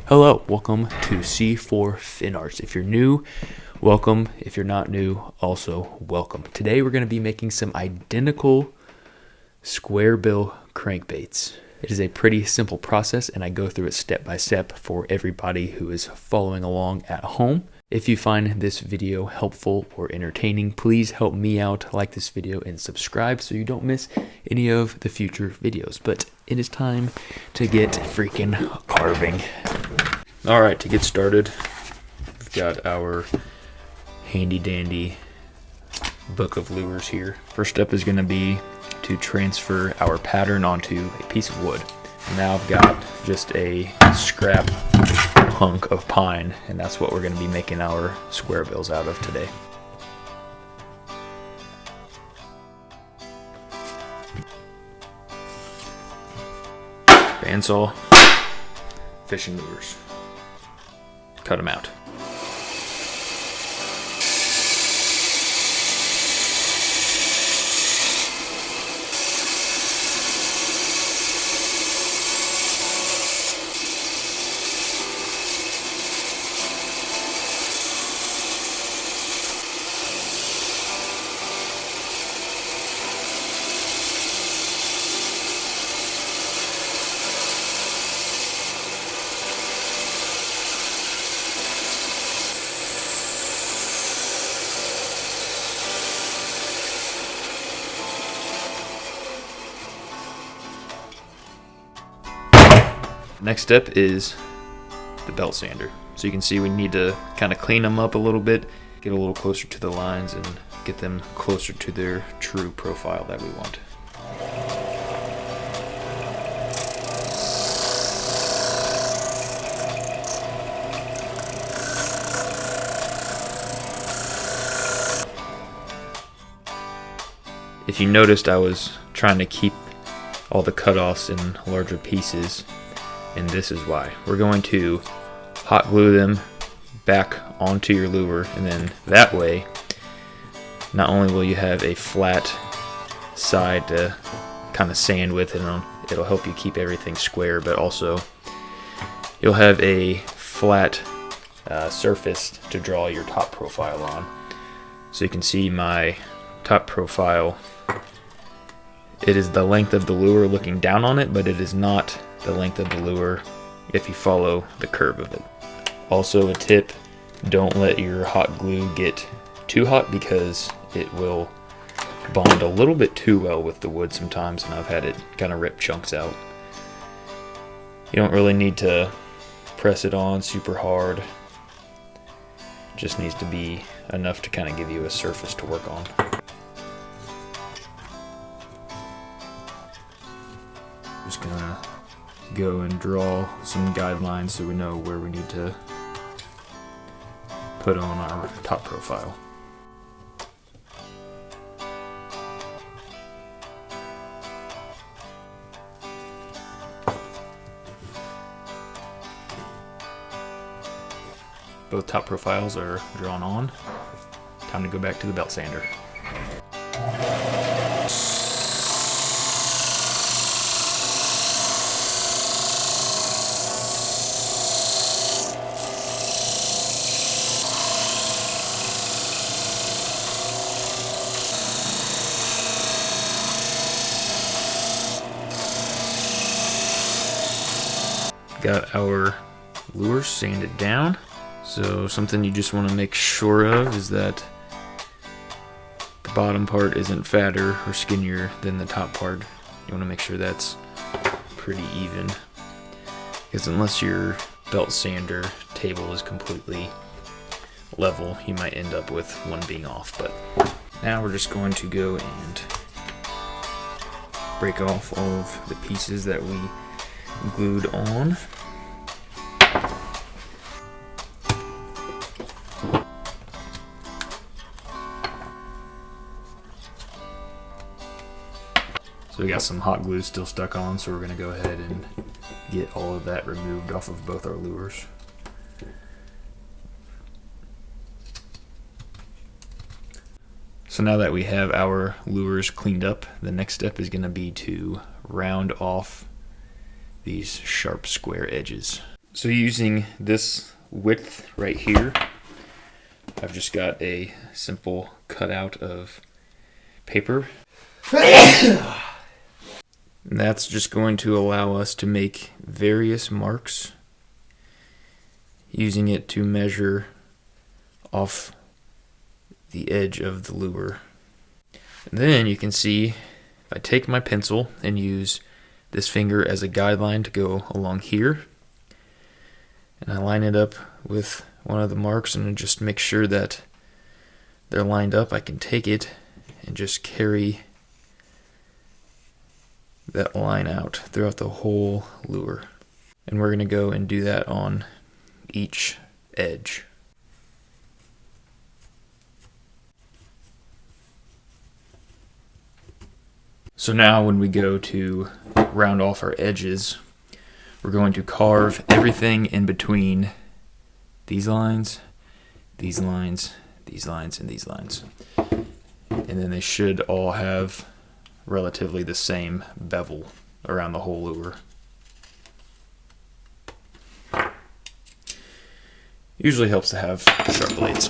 Hello, welcome to C4 Fin Arts. If you're new, welcome. If you're not new, also welcome. Today we're going to be making some identical square bill crankbaits. It is a pretty simple process and I go through it step by step for everybody who is following along at home. If you find this video helpful or entertaining, please help me out, like this video and subscribe so you don't miss any of the future videos. But it is time to get freaking carving. All right, to get started, we've got our handy dandy book of lures here. First step is going to be to transfer our pattern onto a piece of wood. Now I've got just a scrap hunk of pine, and that's what we're going to be making our square bills out of today. Bandsaw, fishing lures. Cut them out. Next step is the belt sander. So you can see we need to kind of clean them up a little bit, get a little closer to the lines and get them closer to their true profile that we want. If you noticed, I was trying to keep all the cutoffs in larger pieces. And this is why. We're going to hot glue them back onto your lure, and then that way not only will you have a flat side to kind of sand with, and it'll help you keep everything square, but also you'll have a flat surface to draw your top profile on. So you can see my top profile. It is the length of the lure looking down on it, but it is not the length of the lure if you follow the curve of it. Also a tip, don't let your hot glue get too hot because it will bond a little bit too well with the wood sometimes, and I've had it kind of rip chunks out. You don't really need to press it on super hard. It just needs to be enough to kind of give you a surface to work on. Just gonna go and draw some guidelines so we know where we need to put on our top profile. Both top profiles are drawn on. Time to go back to the belt sander. Got our lures sanded down. So something you just want to make sure of is that the bottom part isn't fatter or skinnier than the top part. You want to make sure that's pretty even, because unless your belt sander table is completely level, you might end up with one being off. But now we're just going to go and break off all of the pieces that we glued on. So we got some hot glue still stuck on, so we're going to go ahead and get all of that removed off of both our lures. So now that we have our lures cleaned up, the next step is going to be to round off these sharp square edges. So using this width right here, I've just got a simple cutout of paper. And that's just going to allow us to make various marks using it to measure off the edge of the lure. And then you can see if I take my pencil and use this finger as a guideline to go along here, and I line it up with one of the marks and just make sure that they're lined up, I can take it and just carry that line out throughout the whole lure. And we're going to go and do that on each edge. So now when we go to round off our edges, we're going to carve everything in between these lines, these lines, these lines, and these lines. And then they should all have relatively the same bevel around the whole lure. Usually helps to have sharp blades.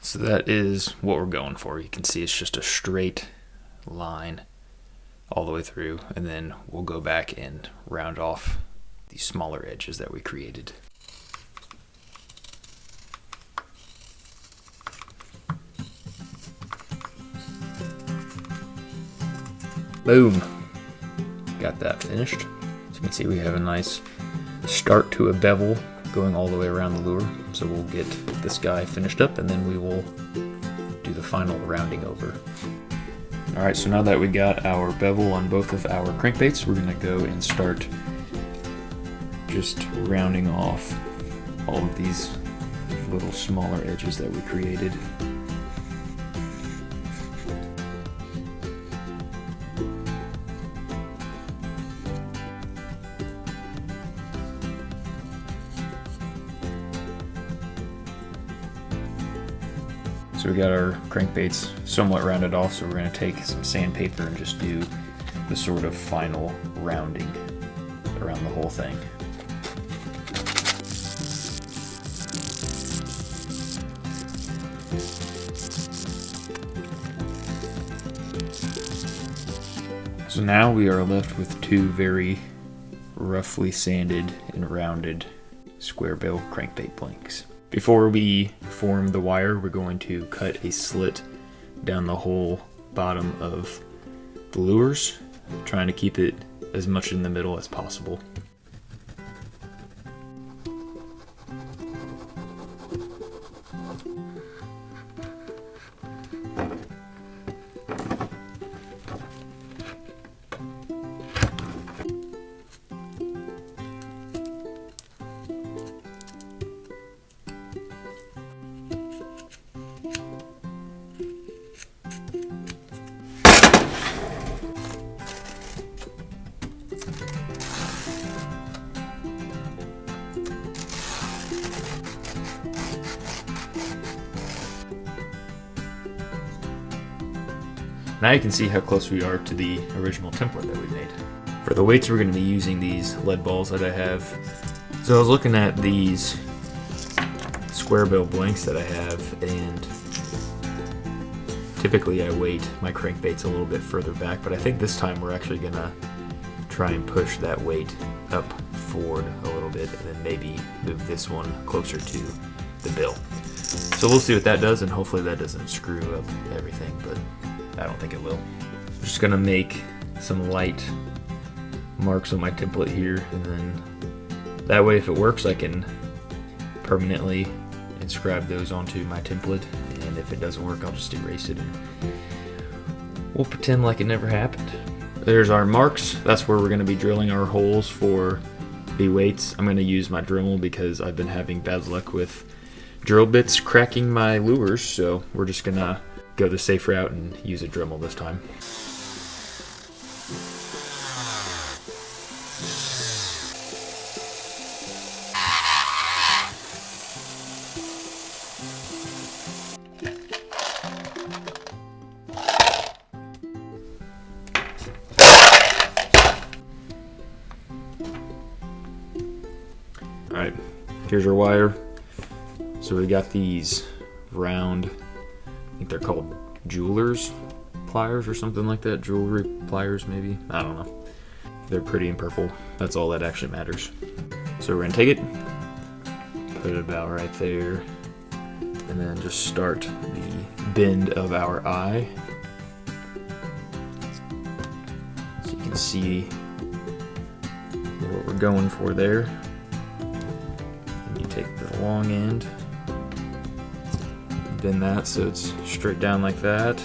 So that is what we're going for. You can see it's just a straight line all the way through, and then we'll go back and round off these smaller edges that we created. Boom! Got that finished. So you can see we have a nice start to a bevel going all the way around the lure. So we'll get this guy finished up and then we will do the final rounding over. Alright, so now that we got our bevel on both of our crankbaits, we're going to go and start just rounding off all of these little smaller edges that we created. So we got our crankbaits somewhat rounded off, so we're going to take some sandpaper and just do the sort of final rounding around the whole thing. So now we are left with two very roughly sanded and rounded square bill crankbait blanks. Before we form the wire, we're going to cut a slit down the whole bottom of the lures, trying to keep it as much in the middle as possible. Now you can see how close we are to the original template that we made. For the weights, we're going to be using these lead balls that I have. So I was looking at these square bill blanks that I have, and typically I weight my crankbaits a little bit further back, but I think this time we're actually going to try and push that weight up forward a little bit, and then maybe move this one closer to the bill. So we'll see what that does, and hopefully that doesn't screw up everything, but I don't think it will. I'm just gonna make some light marks on my template here, and then that way if it works I can permanently inscribe those onto my template, and if it doesn't work I'll just erase it and we'll pretend like it never happened. There's our marks. That's where we're gonna be drilling our holes for the weights. I'm gonna use my Dremel because I've been having bad luck with drill bits cracking my lures, so we're just gonna go the safe route and use a Dremel this time. here's our wire. So we got these round, I think they're called jewelers pliers or something like that. Jewelry pliers maybe, I don't know. They're pretty and purple. That's all that actually matters. So we're gonna take it, put it about right there, and then just start the bend of our eye. So you can see what we're going for there. And you take the long end, bend that so it's straight down like that.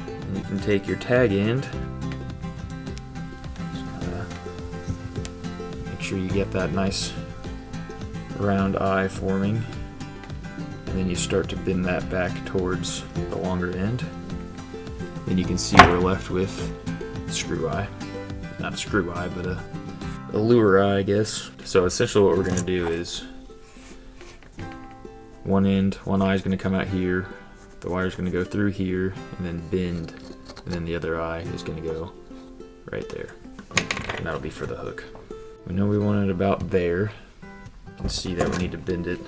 And you can take your tag end, sure you get that nice round eye forming, and then you start to bend that back towards the longer end. Then you can see we're left with a screw eye. Not a screw eye, but a lure eye, I guess. So essentially what we're going to do is one eye is going to come out here, the wire is going to go through here, and then bend, and then the other eye is going to go right there. And that'll be for the hook. We know we want it about there. You can see that we need to bend it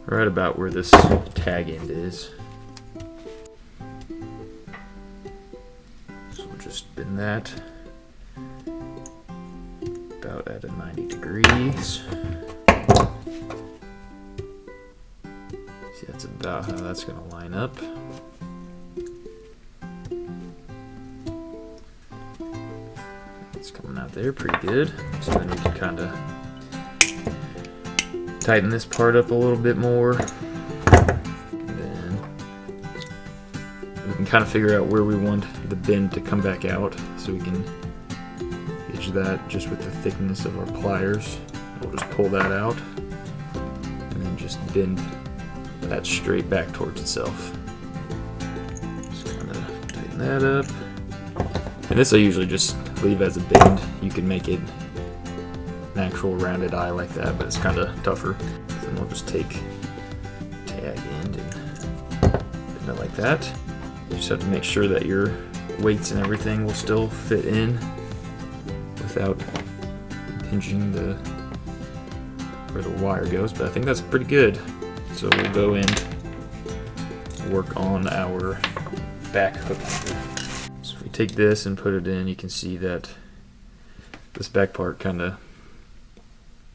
right about where this tag end is. So we'll just bend that about at a 90 degrees. See, that's about how that's going to line up. Coming out there pretty good. So then we can kind of tighten this part up a little bit more. And then we can kind of figure out where we want the bend to come back out, so we can gauge that just with the thickness of our pliers. We'll just pull that out and then just bend that straight back towards itself. Just kind of tighten that up. And this I usually just leave as a bend. You can make it an actual rounded eye like that, but it's kind of tougher. So then we'll just take tag end and bend it like that. You just have to make sure that your weights and everything will still fit in without impinging where the wire goes, but I think that's pretty good. So we'll go in, work on our back hook anchor. So if we take this and put it in, you can see that this back part the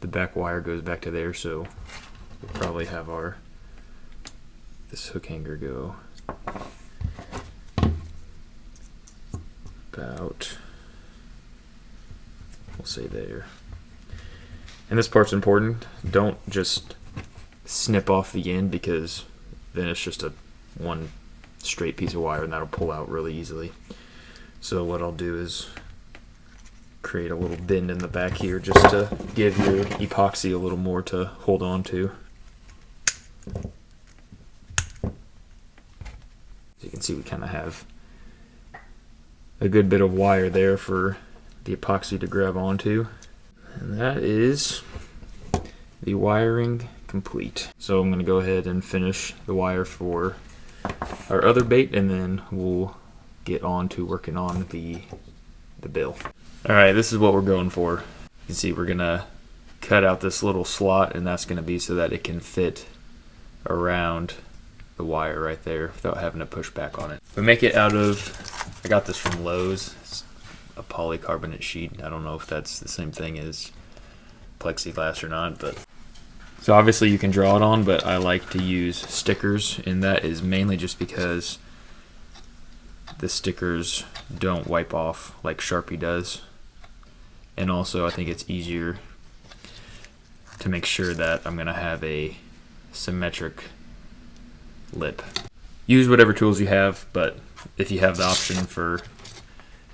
back wire goes back to there, so we'll probably have this hook hanger go about, we'll say there. And this part's important. Don't just snip off the end, because then it's just one straight piece of wire and that'll pull out really easily. So what I'll do is create a little bend in the back here just to give your epoxy a little more to hold on to. As you can see, we kind of have a good bit of wire there for the epoxy to grab onto. And that is the wiring complete. So I'm going to go ahead and finish the wire for our other bait, and then we'll get on to working on the bill. Alright, this is what we're going for. You can see we're going to cut out this little slot, and that's going to be so that it can fit around the wire right there without having to push back on it. We make it out of, I got this from Lowe's, it's a polycarbonate sheet. I don't know if that's the same thing as plexiglass or not, but so obviously you can draw it on, but I like to use stickers, and that is mainly just because the stickers don't wipe off like Sharpie does. And also I think it's easier to make sure that I'm gonna have a symmetric lip. Use whatever tools you have, but if you have the option for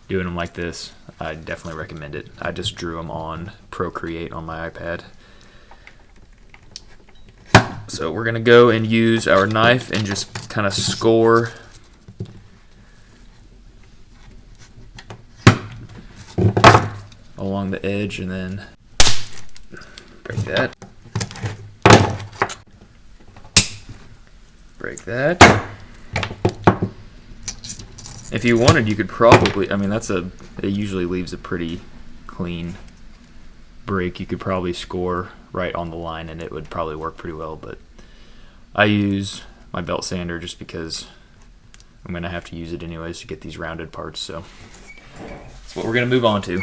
doing them like this, I definitely recommend it. I just drew them on Procreate on my iPad. So we're gonna go and use our knife and just kind of score along the edge, and then break that. Break that. If you wanted, you could probably, I mean, it usually leaves a pretty clean break, you could probably score right on the line and it would probably work pretty well, but I use my belt sander just because I'm going to have to use it anyways to get these rounded parts, so that's what we're going to move on to.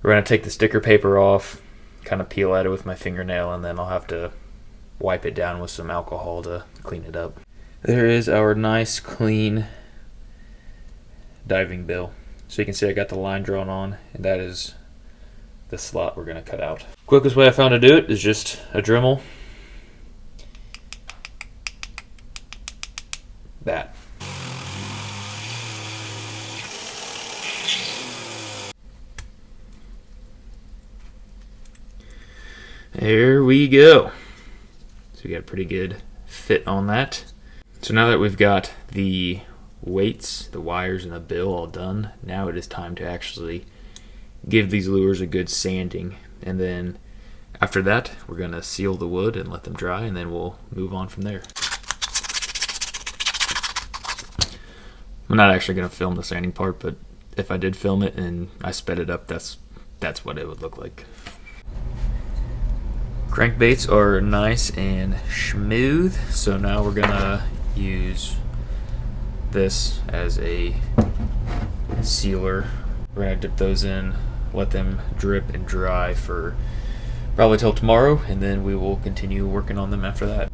We're going to take the sticker paper off, kind of peel at it with my fingernail, and then I'll have to wipe it down with some alcohol to clean it up. There is our nice, clean diving bill. So you can see I got the line drawn on, and that is the slot we're going to cut out. Quickest way I found to do it is just a Dremel. That. There we go. So we got a pretty good fit on that. So now that we've got the weights, the wires, and the bill all done, now it is time to actually give these lures a good sanding. And then after that, we're going to seal the wood and let them dry, and then we'll move on from there. I'm not actually going to film the sanding part, but if I did film it and I sped it up, that's what it would look like. Crankbaits are nice and smooth, so now we're gonna use this as a sealer. We're gonna dip those in, let them drip and dry for probably till tomorrow, and then we will continue working on them after that.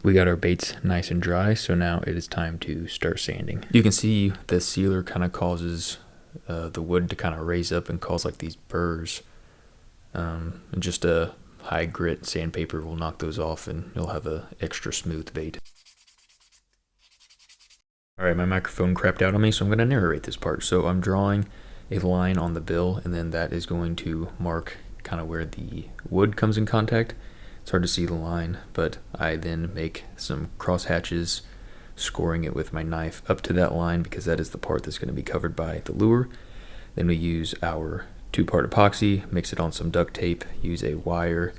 We got our baits nice and dry, so now it is time to start sanding. You can see the sealer kind of causes the wood to kind of raise up and cause like these burrs. And just a high grit sandpaper will knock those off and you'll have a extra smooth bait. Alright, my microphone crapped out on me, so I'm going to narrate this part. So I'm drawing a line on the bill, and then that is going to mark kind of where the wood comes in contact. It's hard to see the line, but I then make some cross hatches, scoring it with my knife up to that line because that is the part that's going to be covered by the lure. Then we use our 2-part epoxy, mix it on some duct tape, use a wire,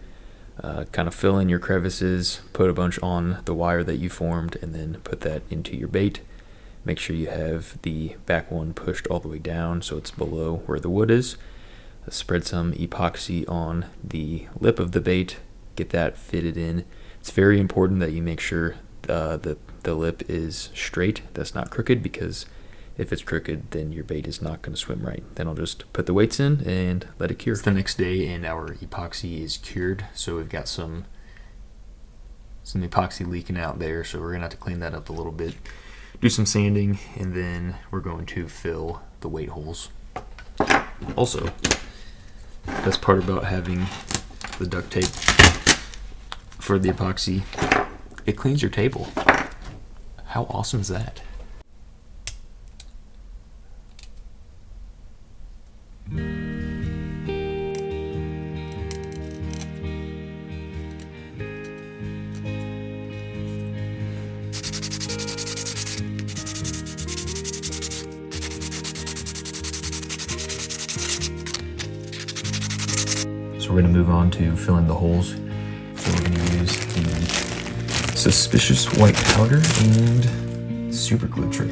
kind of fill in your crevices, put a bunch on the wire that you formed, and then put that into your bait. Make sure you have the back one pushed all the way down so it's below where the wood is. Spread some epoxy on the lip of the bait, get that fitted in. It's very important that you make sure the lip is straight, that's not crooked, because if it's crooked then your bait is not going to swim right. Then I'll just put the weights in and let it cure. It's the next day and our epoxy is cured, so we've got some epoxy leaking out there, so we're going to have to clean that up a little bit, do some sanding, and then we're going to fill the weight holes. Also, that's part about having the duct tape for the epoxy. It cleans your table. How awesome is that? So we're going to move on to filling the holes. So we're going to use the Suspicious White Powder and Super Glue Trick.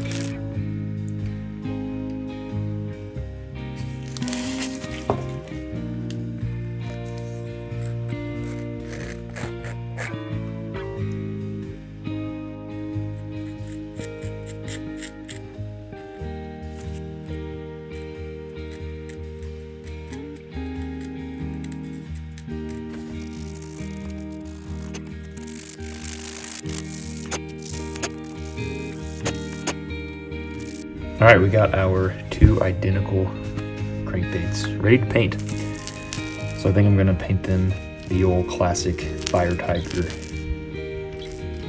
Alright, we got our 2 identical crankbaits ready to paint. So I think I'm going to paint them the old classic Fire Tiger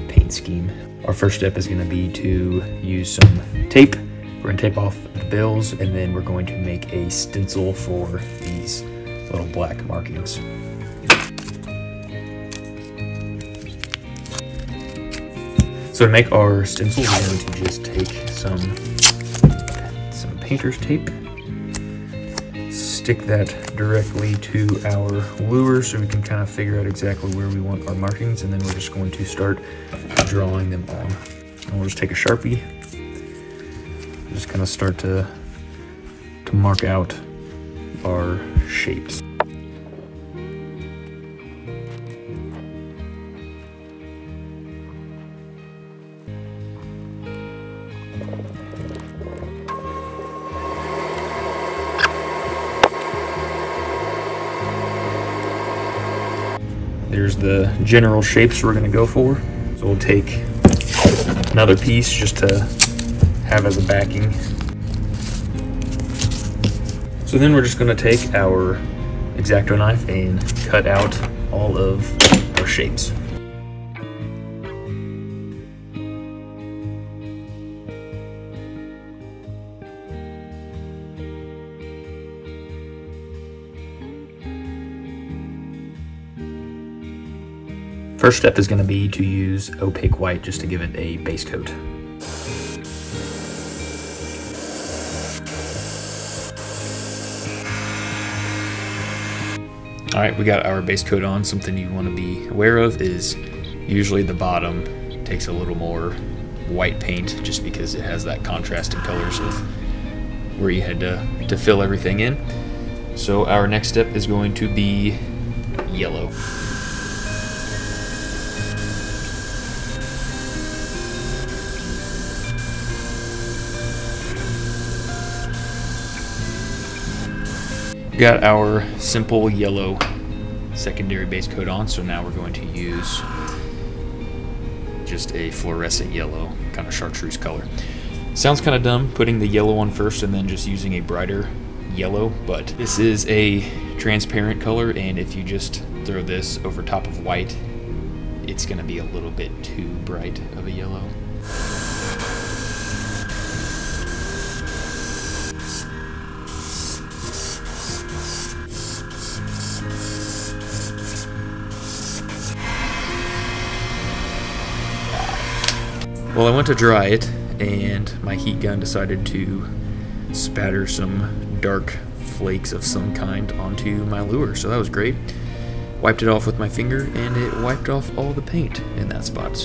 paint scheme. Our first step is going to be to use some tape. We're going to tape off the bills, and then we're going to make a stencil for these little black markings. So to make our stencil, we're going to just take some painter's tape, stick that directly to our lure so we can kind of figure out exactly where we want our markings, and then we're just going to start drawing them on. And we'll just take a Sharpie, just kind of start to mark out our shapes. There's the general shapes we're going to go for. So we'll take another piece just to have as a backing. So then we're just going to take our X-Acto knife and cut out all of our shapes. First step is going to be to use opaque white just to give it a base coat. Alright, we got our base coat on. Something you want to be aware of is usually the bottom takes a little more white paint just because it has that contrast in colors of where you had to fill everything in. So our next step is going to be yellow. Got our simple yellow secondary base coat on, so now we're going to use just a fluorescent yellow, kind of chartreuse color. Sounds kind of dumb putting the yellow on first and then just using a brighter yellow, but this is a transparent color, and if you just throw this over top of white, it's going to be a little bit too bright of a yellow. Well, I went to dry it, and my heat gun decided to spatter some dark flakes of some kind onto my lure, so that was great. Wiped it off with my finger, and it wiped off all the paint in that spot.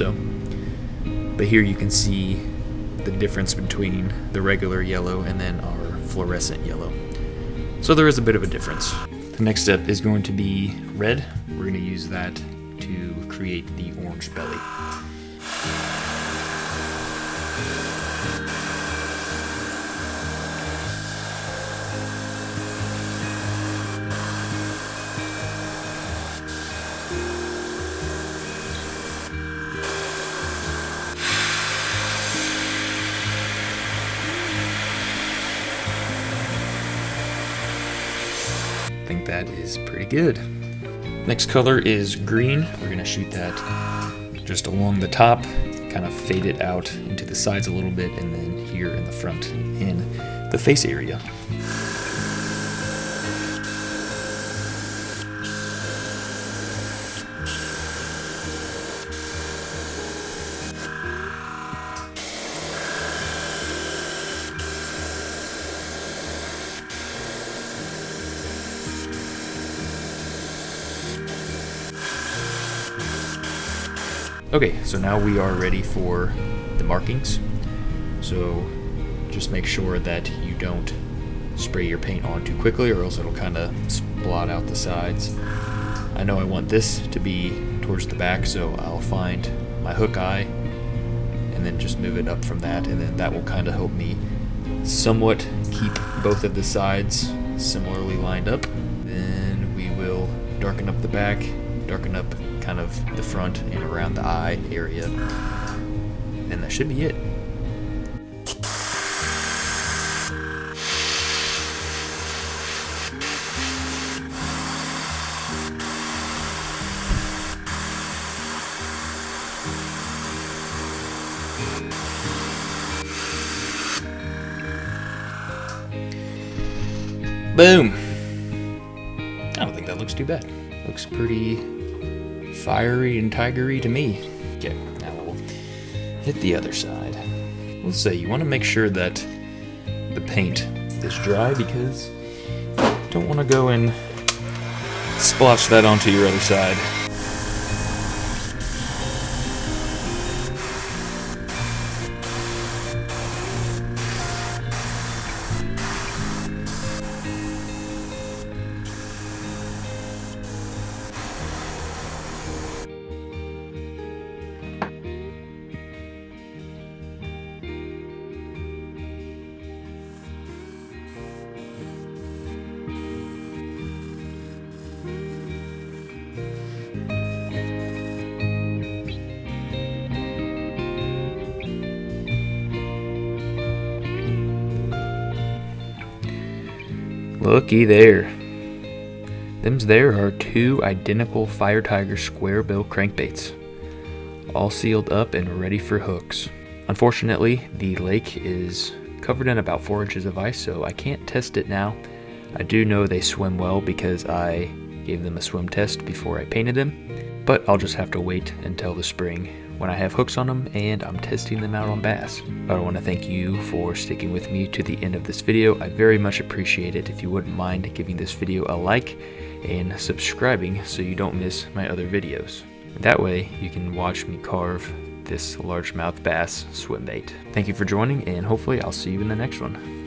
But here you can see the difference between the regular yellow and then our fluorescent yellow. So there is a bit of a difference. The next step is going to be red. We're going to use that to create the orange belly. I think that is pretty good. Next color is green. We're going to shoot that just along the top, kind of fade it out into the sides a little bit, and then here in the front in the face area. Okay, so now we are ready for the markings. So just make sure that you don't spray your paint on too quickly, or else it'll kind of blot out the sides. I know I want this to be towards the back, so I'll find my hook eye and then just move it up from that, and then that will kind of help me somewhat keep both of the sides similarly lined up. Then we will darken up the back, darken up kind of the front and around the eye area, and that should be it. Boom! I don't think that looks too bad. Looks pretty fiery and tigery to me. Okay, now we'll hit the other side. Let's say you want to make sure that the paint is dry because you don't want to go and splotch that onto your other side. Looky there. Them's there are two identical Fire Tiger square bill crankbaits, all sealed up and ready for hooks. Unfortunately, the lake is covered in about 4 inches of ice, so I can't test it now. I do know they swim well because I gave them a swim test before I painted them, but I'll just have to wait until the spring when I have hooks on them and I'm testing them out on bass. But I want to thank you for sticking with me to the end of this video. I very much appreciate it. If you wouldn't mind giving this video a like and subscribing so you don't miss my other videos. That way you can watch me carve this largemouth bass swim bait. Thank you for joining, and hopefully I'll see you in the next one.